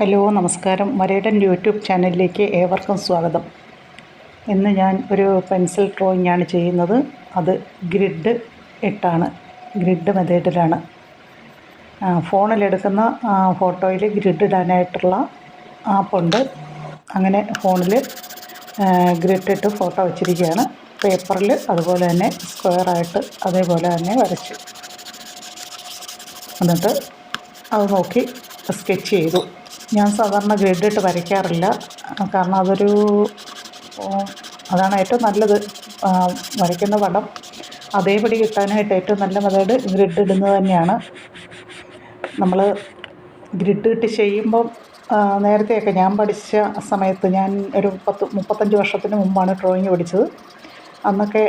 Hello നമസ്കാരം. മരേടൻ YouTube ചാനലിലേക്ക് ഏവർക്കും സ്വാഗതം. ഇന്ന് ഞാൻ ഒരു പെൻസിൽ ഡ്രോയിങ് ആണ് ചെയ്യുന്നത്. അത് ഗ്രിഡ് ഇട്ടാണ്, ഗ്രിഡ് മെത്തേഡിലാണ്. ഫോണിലെടുക്കുന്ന ഫോട്ടോയിൽ ഗ്രിഡ് ഇടാനായിട്ടുള്ള ആപ്പുണ്ട്. അങ്ങനെ ഫോണിൽ ഗ്രിഡ് ഇട്ട് ഫോട്ടോ വച്ചിരിക്കുകയാണ്. പേപ്പറിൽ അതുപോലെ തന്നെ സ്ക്വയറായിട്ട് അതേപോലെ തന്നെ വരച്ചു. എന്നിട്ട് അത് നോക്കി സ്കെച്ച് ചെയ്തു. ഞാൻ സാധാരണ ഗ്രിഡ് ഇട്ട് വരയ്ക്കാറില്ല, കാരണം അതാണ് ഏറ്റവും നല്ലത്. വരയ്ക്കുന്ന പടം അതേപടി കിട്ടാനായിട്ട് ഏറ്റവും നല്ല മെത്തേഡ് ഗ്രിഡ് ഇടുന്നത് തന്നെയാണ്. നമ്മൾ ഗ്രിഡ് ഇട്ട് ചെയ്യുമ്പം നേരത്തെയൊക്കെ ഞാൻ പഠിച്ച സമയത്ത്, ഞാൻ ഒരു 35 വർഷത്തിന് മുമ്പാണ് ഡ്രോയിങ് പഠിച്ചത്. അന്നൊക്കെ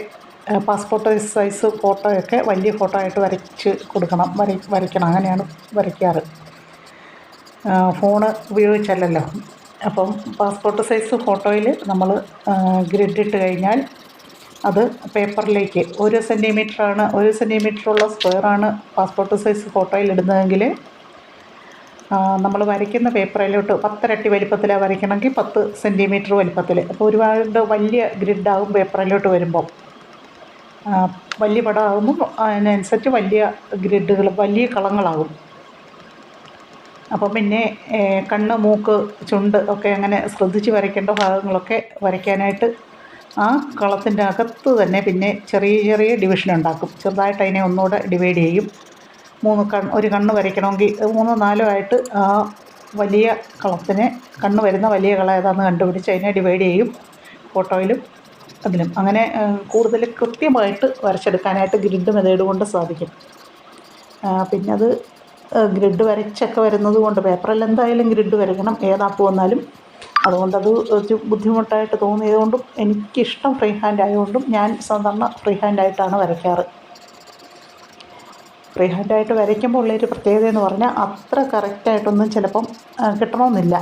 പാസ്പോർട്ട് സൈസ് ഫോട്ടോയൊക്കെ വലിയ ഫോട്ടോ ആയിട്ട് വരച്ച് കൊടുക്കണം, വരയ്ക്കണം. അങ്ങനെയാണ് വരയ്ക്കാറ്, ഫോണ് ഉപയോഗിച്ചല്ലല്ലോ. അപ്പം പാസ്പോർട്ട് സൈസ് ഫോട്ടോയിൽ നമ്മൾ ഗ്രിഡ് ഇട്ട് കഴിഞ്ഞാൽ അത് പേപ്പറിലേക്ക് 1 സെൻറ്റിമീറ്ററുള്ള സ്ക്വയറാണ് പാസ്പോർട്ട് സൈസ് ഫോട്ടോയിൽ ഇടുന്നതെങ്കിൽ, നമ്മൾ വരയ്ക്കുന്ന പേപ്പറിലോട്ട് 10 ഇരട്ടി വലിപ്പത്തിലാണ് വരയ്ക്കണമെങ്കിൽ 10 സെൻറ്റിമീറ്റർ വലിപ്പത്തിൽ. അപ്പോൾ ഒരുപാട് വലിയ ഗ്രിഡാകും പേപ്പറിലോട്ട് വരുമ്പം. വലിയ പടമാകുമ്പം അതിനനുസരിച്ച് വലിയ ഗ്രിഡുകൾ, വലിയ കളങ്ങളാകും. അപ്പം പിന്നെ കണ്ണ്, മൂക്ക്, ചുണ്ട് ഒക്കെ അങ്ങനെ ശ്രദ്ധിച്ച് വരയ്ക്കേണ്ട ഭാഗങ്ങളൊക്കെ വരയ്ക്കാനായിട്ട് ആ കളത്തിൻ്റെ അകത്ത് തന്നെ പിന്നെ ചെറിയ ചെറിയ ഡിവിഷൻ ഉണ്ടാക്കും. ചെറുതായിട്ട് അതിനെ ഒന്നുകൂടെ ഡിവൈഡ് ചെയ്യും. ഒരു കണ്ണ് വരയ്ക്കണമെങ്കിൽ 3 4 ആയിട്ട് ആ വലിയ കളത്തിനെ, കണ്ണ് വരുന്ന വലിയ കള ഏതാണെന്ന് കണ്ടുപിടിച്ച് അതിനെ ഡിവൈഡ് ചെയ്യും, ഫോട്ടോയിലും അതിലും. അങ്ങനെ കൂടുതൽ കൃത്യമായിട്ട് വരച്ചെടുക്കാനായിട്ട് ഗ്രിഡ് മെത്തേഡ് കൊണ്ട് സാധിക്കും. പിന്നെ അത് ഗ്രിഡ് വരച്ചൊക്കെ വരുന്നത് കൊണ്ട്, പേപ്പറിൽ എന്തായാലും ഗ്രിഡ് വരയ്ക്കണം ഏതാപ്പ് വന്നാലും. അതുകൊണ്ടത് ഒരു ബുദ്ധിമുട്ടായിട്ട് തോന്നിയതുകൊണ്ടും എനിക്കിഷ്ടം ഫ്രീ ഹാൻഡ് ആയതുകൊണ്ടും ഞാൻ സാധാരണ ഫ്രീ ഹാൻഡായിട്ടാണ് വരയ്ക്കാറ്. ഫ്രീ ഹാൻഡായിട്ട് വരയ്ക്കുമ്പോൾ ഉള്ളൊരു പ്രത്യേകത എന്ന് പറഞ്ഞാൽ, അത്ര കറക്റ്റായിട്ടൊന്നും ചിലപ്പം കിട്ടണമെന്നില്ല.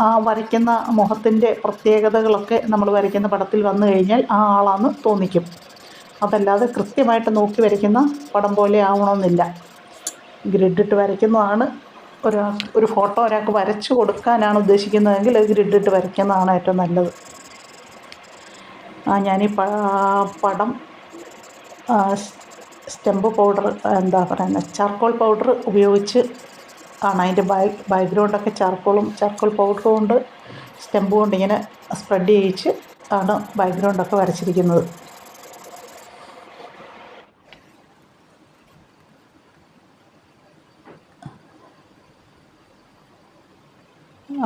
ആ വരയ്ക്കുന്ന മുഖത്തിൻ്റെ പ്രത്യേകതകളൊക്കെ നമ്മൾ വരയ്ക്കുന്ന പടത്തിൽ വന്നു കഴിഞ്ഞാൽ ആ ആളാന്ന് തോന്നിക്കും. അതല്ലാതെ കൃത്യമായിട്ട് നോക്കി വരയ്ക്കുന്ന പടം പോലെ ആവണമെന്നില്ല. ഗ്രിഡ് ഇട്ട് വരയ്ക്കുന്നതാണ് ഒരു ഫോട്ടോ ഒരാൾക്ക് വരച്ചു കൊടുക്കാനാണ് ഉദ്ദേശിക്കുന്നതെങ്കിൽ ഗ്രിഡ് ഇട്ട് വരയ്ക്കുന്നതാണ് ഏറ്റവും നല്ലത്. ഞാനീ പടം സ്റ്റെമ്പ് പൗഡർ, ചാർക്കോൾ പൗഡർ ഉപയോഗിച്ച് ആണ് അതിൻ്റെ ബാക്ക്ഗ്രൗണ്ടൊക്കെ ചാർക്കോൾ പൗഡർ കൊണ്ട്, സ്റ്റെമ്പ് കൊണ്ട് ഇങ്ങനെ സ്പ്രെഡ് ചെയ്യിച്ച് ആണ് ബാക്ക്ഗ്രൗണ്ടൊക്കെ വരച്ചിരിക്കുന്നത്.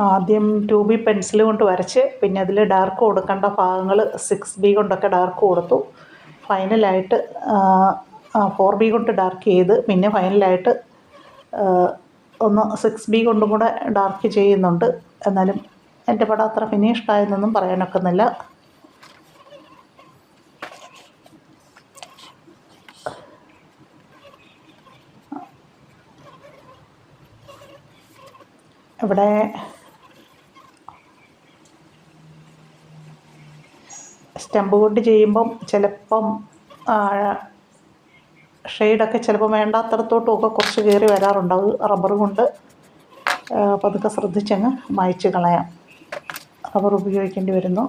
ആദ്യം 2B പെൻസിൽ കൊണ്ട് വരച്ച്, പിന്നെ അതിൽ ഡാർക്ക് കൊടുക്കേണ്ട ഭാഗങ്ങൾ 6B കൊണ്ടൊക്കെ ഡാർക്ക് കൊടുത്തു. ഫൈനലായിട്ട് 4B കൊണ്ട് ഡാർക്ക് ചെയ്ത്, പിന്നെ ഫൈനലായിട്ട് ഒന്ന് 6B കൊണ്ടും കൂടെ ഡാർക്ക് ചെയ്യുന്നുണ്ട്. എന്നാലും എൻ്റെ പടം അത്ര ഫിനിഷ്ഡ് ആയെന്നൊന്നും പറയാനൊക്കുന്നില്ല. ഇവിടെ സ്റ്റെമ്പ് കൊണ്ട് ചെയ്യുമ്പം ചിലപ്പം ഷെയ്ഡൊക്കെ ചിലപ്പം വേണ്ടാത്തടത്തോട്ടും ഒക്കെ കുറച്ച് കയറി വരാറുണ്ടാവും. റബ്ബർ കൊണ്ട് പതുക്കെ ശ്രദ്ധിച്ചങ്ങ് മായ്ച്ച് കളയാം. റബ്ബർ ഉപയോഗിക്കേണ്ടി വരുന്നു.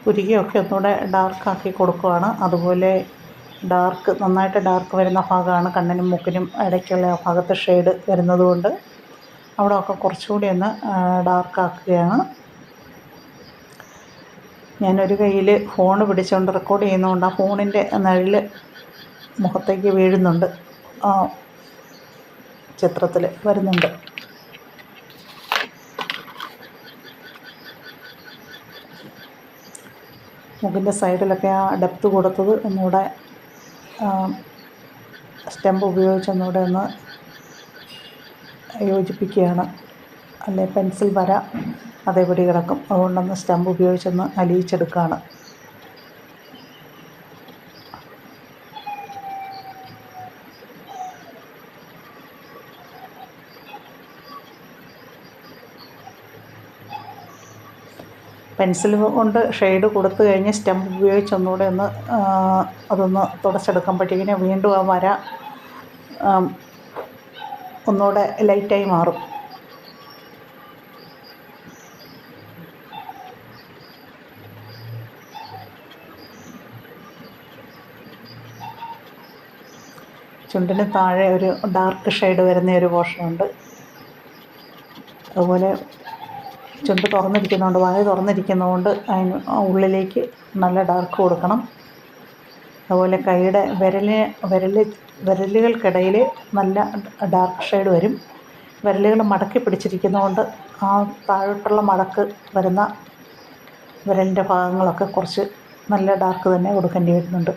പുരികയൊക്കെ ഒന്നുകൂടെ ഡാർക്കാക്കി കൊടുക്കുകയാണ്. അതുപോലെ നന്നായിട്ട് ഡാർക്ക് വരുന്ന ഭാഗമാണ് കണ്ണിനും മൂക്കിനും ഇടയ്ക്കുള്ള ആ ഭാഗത്ത് ഷെയ്ഡ് വരുന്നത് കൊണ്ട് അവിടെയൊക്കെ കുറച്ചുകൂടി ഒന്ന് ഡാർക്കാക്കുകയാണ്. ഞാനൊരു കയ്യിൽ ഫോൺ പിടിച്ചുകൊണ്ട് റെക്കോർഡ് ചെയ്യുന്നതുകൊണ്ട് ആ ഫോണിൻ്റെ നിഴൽ മുഖത്തേക്ക് വീഴുന്നുണ്ട്, ചിത്രത്തിൽ വരുന്നുണ്ട്. മൂക്കിൻ്റെ സൈഡിലൊക്കെ ആ ഡെപ്ത് കൊടുത്തത് ഒന്നുകൂടെ സ്റ്റെമ്പ് ഉപയോഗിച്ചൊന്നുകൂടെ ഒന്ന് യോജിപ്പിക്കുകയാണ്. അല്ലെ പെൻസിൽ വര അതേപടി കിടക്കും. അതുകൊണ്ടൊന്ന് സ്റ്റെമ്പ് ഉപയോഗിച്ചൊന്ന് അലിയിച്ചെടുക്കുകയാണ്. പെൻസിൽ കൊണ്ട് ഷെയ്ഡ് കൊടുത്തു കഴിഞ്ഞ് സ്റ്റെമ്പ് ഉപയോഗിച്ച് ഒന്നുകൂടെ ഒന്ന് അതൊന്ന് തുടച്ചെടുക്കുമ്പോഴത്തേക്കിന് വീണ്ടും ആ വര ഒന്നുകൂടെ ലൈറ്റായി മാറും. ചുണ്ടിന് താഴെ ഒരു ഡാർക്ക് ഷെയ്ഡ് വരുന്ന ഒരു പോർഷനുണ്ട്. അതുപോലെ ചുണ്ട് തുറന്നിരിക്കുന്നതുകൊണ്ട്, വായ തുറന്നിരിക്കുന്നതുകൊണ്ട് അതിന് ഉള്ളിലേക്ക് നല്ല ഡാർക്ക് കൊടുക്കണം. അതുപോലെ കൈയുടെ വിരലുകൾക്കിടയിൽ നല്ല ഡാർക്ക് ഷെയ്ഡ് വരും. വിരലുകൾ മടക്കി പിടിച്ചിരിക്കുന്നതുകൊണ്ട് ആ താഴോട്ടുള്ള മടക്ക് വരുന്ന വിരലിൻ്റെ ഭാഗങ്ങളൊക്കെ കുറച്ച് നല്ല ഡാർക്ക് തന്നെ കൊടുക്കേണ്ടി വരുന്നുണ്ട്.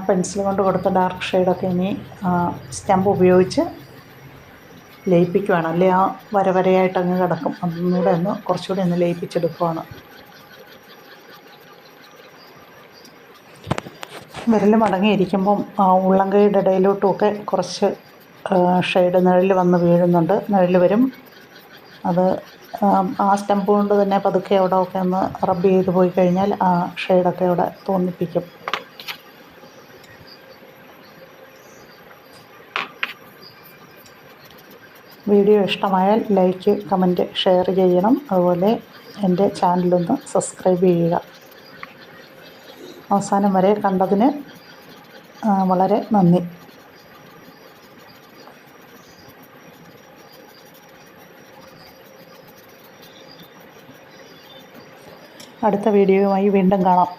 പെൻസിൽ കൊണ്ട് കൊടുത്ത ഡാർക്ക് ഷെയ്ഡൊക്കെ ഇനി സ്റ്റെമ്പ് ഉപയോഗിച്ച് ലയിപ്പിക്കുകയാണ്. അല്ലെങ്കിൽ ആ വരവരയായിട്ട് അങ്ങ് കിടക്കും. അതൊന്നുകൂടെ ഒന്ന് കുറച്ചുകൂടി ഒന്ന് ലയിപ്പിച്ചെടുക്കുകയാണ്. വിരൽ മടങ്ങിയിരിക്കുമ്പം ഉള്ളംകൈയുടെ ഇടയിലോട്ടുമൊക്കെ കുറച്ച് ഷെയ്ഡ് നിഴൽ വന്ന് വീഴുന്നുണ്ട്. നിഴൽ വരും. അത് ആ സ്റ്റെമ്പ് കൊണ്ട് തന്നെ പതുക്കെ അവിടെയൊക്കെ ഒന്ന് റബ്ബ് ചെയ്ത് പോയി കഴിഞ്ഞാൽ ആ ഷെയ്ഡൊക്കെ അവിടെ തോന്നിപ്പിക്കും. വീഡിയോ ഇഷ്ടമായാൽ ലൈക്ക്, കമൻറ്റ്, ഷെയർ ചെയ്യണം. അതുപോലെ എൻ്റെ ചാനലൊന്ന് സബ്സ്ക്രൈബ് ചെയ്യുക. അവസാനം വരെ കണ്ടതിന് വളരെ നന്ദി. അടുത്ത വീഡിയോയുമായി വീണ്ടും കാണാം.